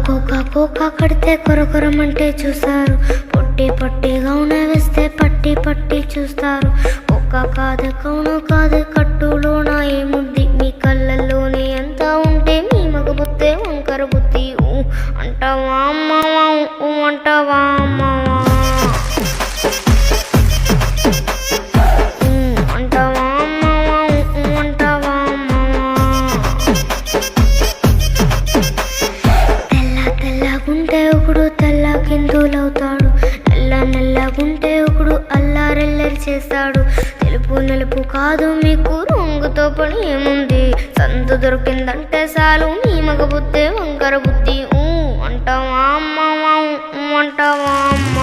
Cocoa cocoa కడితే కొరకొరమంటే చూస్తారు, పొట్టి పొట్టిగా వేస్తే పట్టి పట్టి చూస్తారు. ఒక్క కాదు కౌను కాదు కట్టులోన ఏముంది, మీ కళ్ళల్లోనే ఎంత ఉంటే మీ మగ బుద్ధే వంకర బుద్ధి. అంటావా అమ్మావా అంటావా అమ్మావా అంటావా అమ్మావా అంటావా అమ్మావా. తెల్లగుంటే ఒకడు తెల్ల కిందులవుతాడు, నల్లగుంటే ఒకడు అల్లారెల్లరి చేస్తాడు. తెలుపు నలుపు కాదు మీకు రంగుతో పని ఏముంది, సందు దొరికిందంటే చాలు మీ మగ బుద్ధే వంకర బుద్ధి. అంటావా అమ్మావా అంటావా అమ్మ.